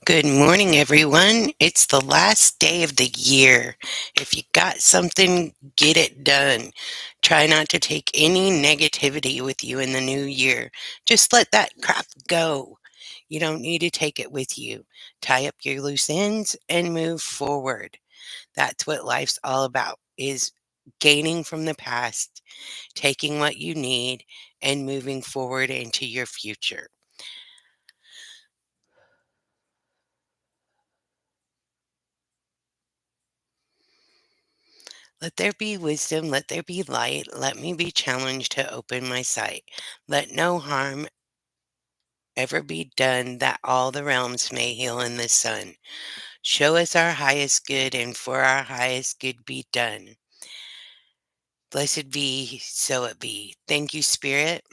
Good morning, everyone. It's the last day of the year. If you got something, get it done. Try not to take any negativity with you in the new year. Just let that crap go. You don't need to take it with you. Tie up your loose ends and move forward. That's what life's all about is gaining from the past, taking what you need and moving forward into your future. Let there be wisdom, let there be light, let me be challenged to open my sight. Let no harm ever be done, that all the realms may heal in the sun. Show us our highest good, and for our highest good be done. Blessed be, so it be. Thank you, Spirit.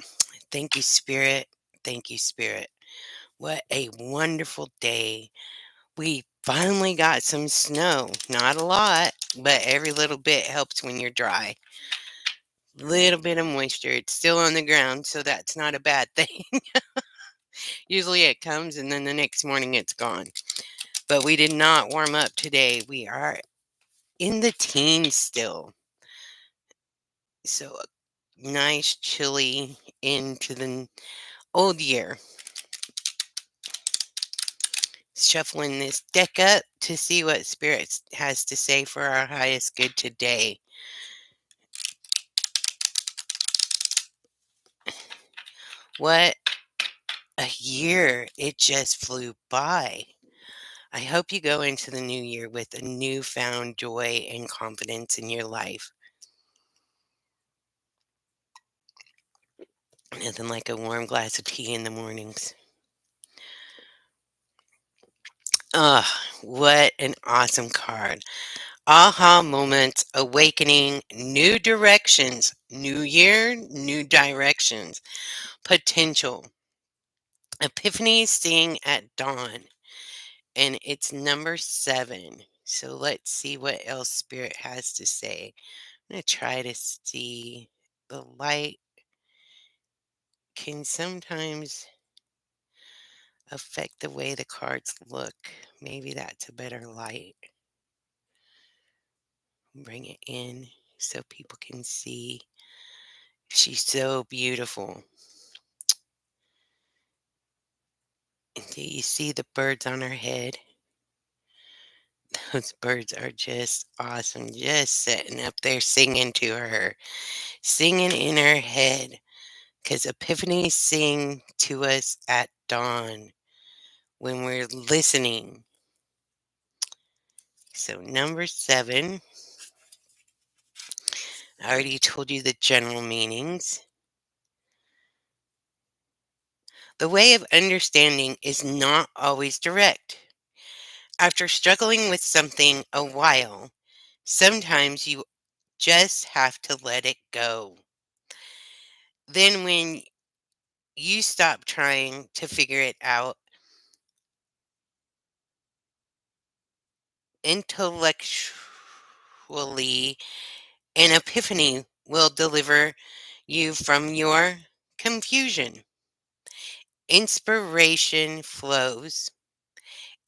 Thank you, Spirit. Thank you, Spirit. What a wonderful day. We finally got some snow. Not a lot, but every little bit helps when you're dry. Little bit of moisture. It's still on the ground, so that's not a bad thing. Usually it comes and then the next morning it's gone. But we did not warm up today. We are in the teens still. So nice chilly into the old year. Shuffling this deck up to see what Spirit has to say for our highest good today. What a year. It just flew by. I hope you go into the new year with a newfound joy and confidence in your life. Nothing like a warm glass of tea in the mornings. Ah, what an awesome card. Aha moments, awakening, new directions, new year, new directions, potential. Epiphany seeing at dawn, and it's number 7. So let's see what else Spirit has to say. I'm going to try to see the light can sometimes affect the way the cards look. Maybe that's a better light. Bring it in so people can see. She's so beautiful. Do you see the birds on her head? Those birds are just awesome. Just sitting up there singing to her, singing in her head. Because epiphanies sing to us at dawn when we're listening. So, number 7, I already told you the general meanings. The way of understanding is not always direct. After struggling with something a while, sometimes you just have to let it go. Then, when you stop trying to figure it out intellectually, an epiphany will deliver you from your confusion. Inspiration flows,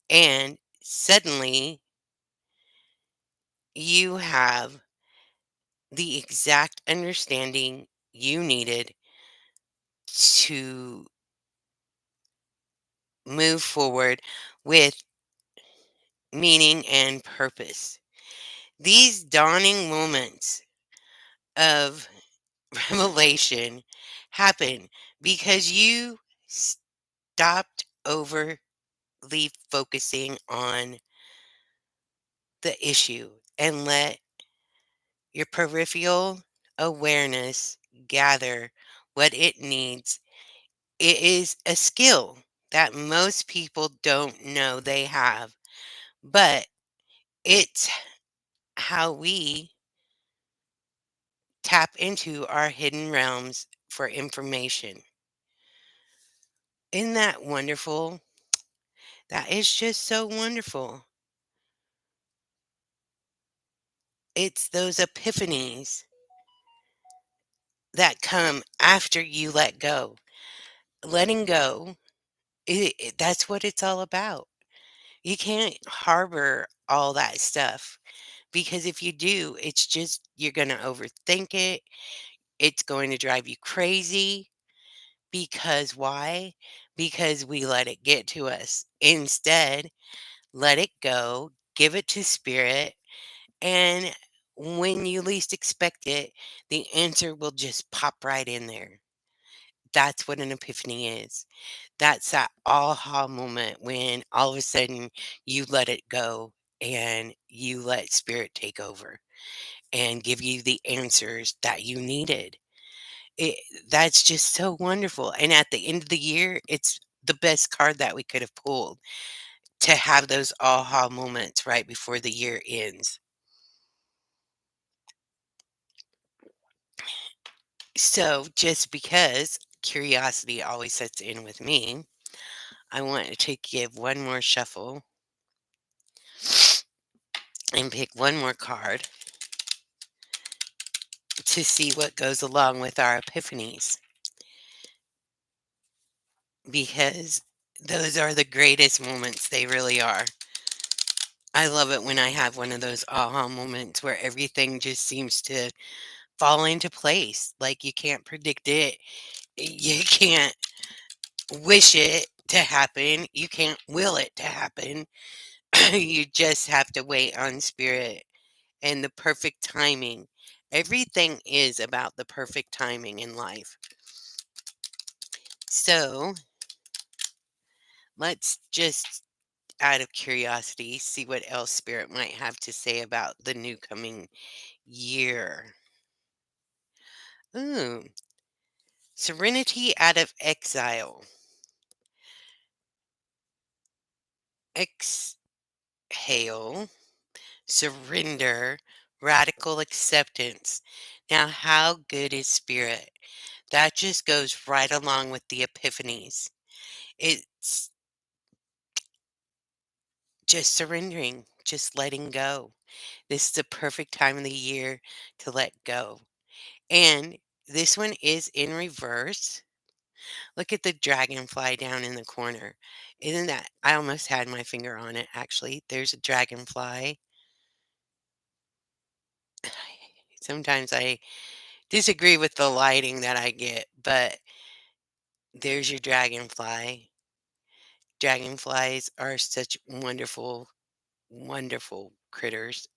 and suddenly you have the exact understanding you needed to move forward with meaning and purpose. These dawning moments of revelation happen because you stopped overly focusing on the issue and let your peripheral awareness gather what it needs. It is a skill that most people don't know they have, but it's how we tap into our hidden realms for information. Isn't that wonderful? That is just so wonderful. It's those epiphanies that come after you let go. Letting go, that's what it's all about. You can't harbor all that stuff because if you do, it's just you're going to overthink it. It's going to drive you crazy because why? Because we let it get to us. Instead, let it go, give it to spirit, and when you least expect it, the answer will just pop right in there. That's what an epiphany is. That's that aha moment when all of a sudden you let it go and you let spirit take over and give you the answers that you needed. It, that's just so wonderful. And at the end of the year, it's the best card that we could have pulled to have those aha moments right before the year ends. So, just because curiosity always sets in with me, I want to give one more shuffle and pick one more card to see what goes along with our epiphanies because those are the greatest moments. They really are. I love it when I have one of those aha moments where everything just seems to fall into place. Like you can't predict it, you can't wish it to happen, you can't will it to happen. You just have to wait on spirit and the perfect timing. Everything is about the perfect timing in life. So let's just, out of curiosity, see what else spirit might have to say about the new coming year. Ooh, serenity out of exile. Exhale, surrender, radical acceptance. Now, how good is spirit? That just goes right along with the epiphanies. It's just surrendering, just letting go. This is the perfect time of the year to let go. And this one is in reverse. Look at the dragonfly down in the corner. Isn't that? I almost had my finger on it, actually. There's a dragonfly. Sometimes I disagree with the lighting that I get, but there's your dragonfly. Dragonflies are such wonderful, wonderful critters,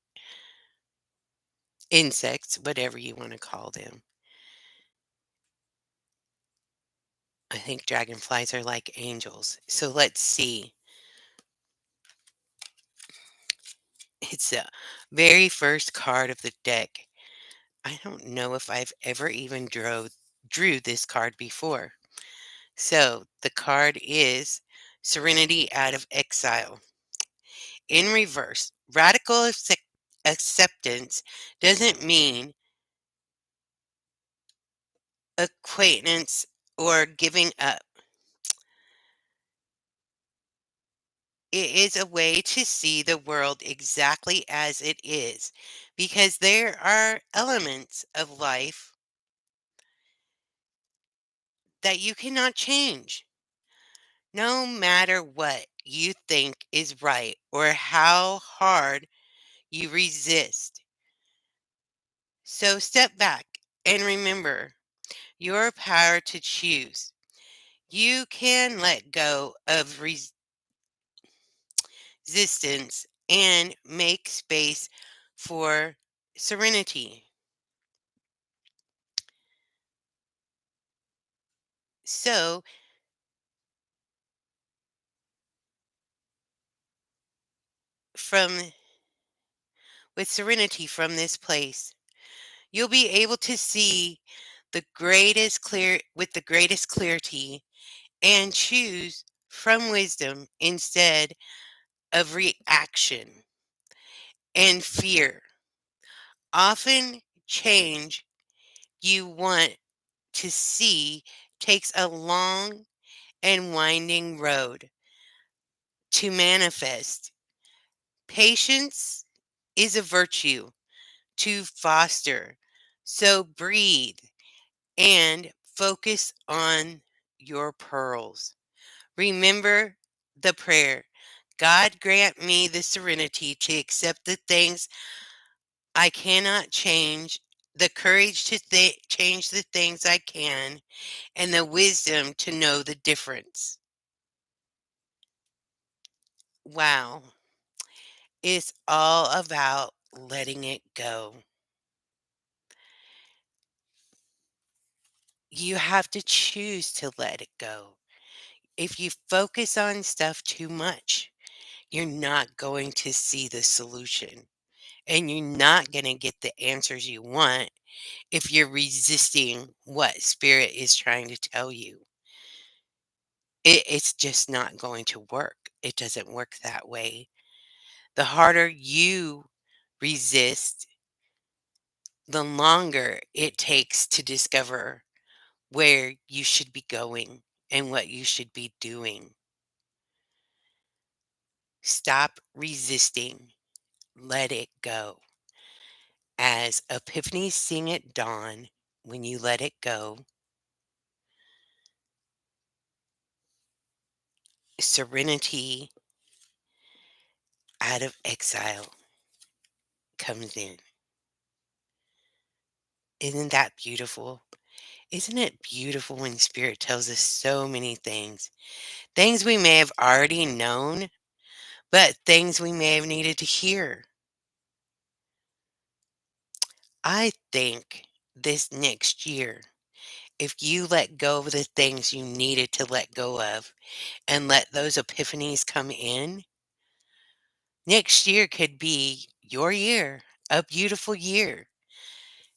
insects, whatever you want to call them. I think dragonflies are like angels. So let's see. It's the very first card of the deck. I don't know if I've ever even drew this card before. So the card is Serenity Out of Exile. In reverse, radical acceptance doesn't mean acquaintance or giving up. It is a way to see the world exactly as it is because there are elements of life that you cannot change. No matter what you think is right or how hard you resist. So step back and remember your power to choose. You can let go of resistance and make space for serenity. So, from with serenity from this place, you'll be able to see the greatest clear with the greatest clarity and choose from wisdom instead of reaction and fear. Often change you want to see takes a long and winding road to manifest. Patience is a virtue to foster. So breathe and focus on your pearls. Remember the prayer God grant me the serenity to accept the things I cannot change, the courage to change the things I can, and the wisdom to know the difference. Wow. It's all about letting it go. You have to choose to let it go. If you focus on stuff too much, you're not going to see the solution. And you're not going to get the answers you want if you're resisting what spirit is trying to tell you. It's just not going to work. It doesn't work that way. The harder you resist, the longer it takes to discover where you should be going and what you should be doing. Stop resisting. Let it go. As epiphanies sing at dawn, when you let it go, serenity out of exile comes in. Isn't that beautiful? Isn't it beautiful when Spirit tells us so many things? Things we may have already known, but things we may have needed to hear. I think this next year, if you let go of the things you needed to let go of and let those epiphanies come in, next year could be your year, a beautiful year.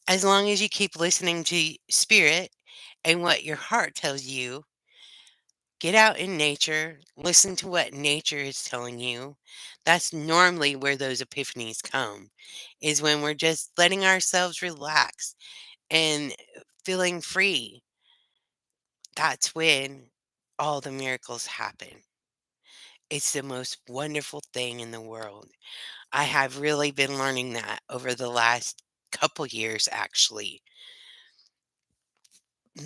As long as you keep listening to Spirit and what your heart tells you, get out in nature, listen to what nature is telling you. That's normally where those epiphanies come, is when we're just letting ourselves relax and feeling free. That's when all the miracles happen. It's the most wonderful thing in the world. I have really been learning that over the last couple years, actually,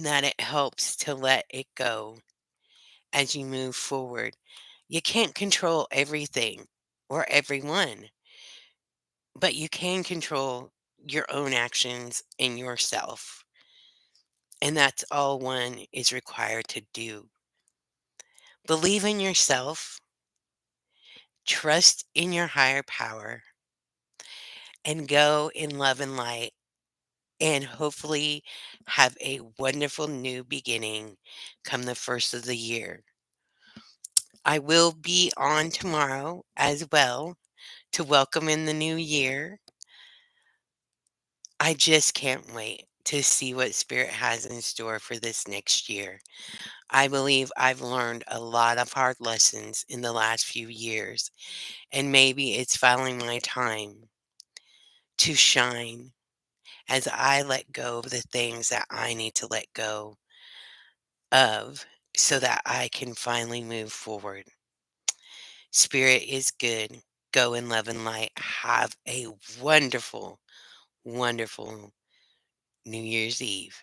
that it helps to let it go as you move forward. You can't control everything or everyone, but you can control your own actions and yourself. And that's all one is required to do. Believe in yourself, trust in your higher power, and go in love and light, and hopefully have a wonderful new beginning come the first of the year. I will be on tomorrow as well to welcome in the new year. I just can't wait to see what Spirit has in store for this next year. I believe I've learned a lot of hard lessons in the last few years, and maybe it's finally my time to shine as I let go of the things that I need to let go of so that I can finally move forward. Spirit is good. Go in love and light. Have a wonderful, wonderful New Year's Eve.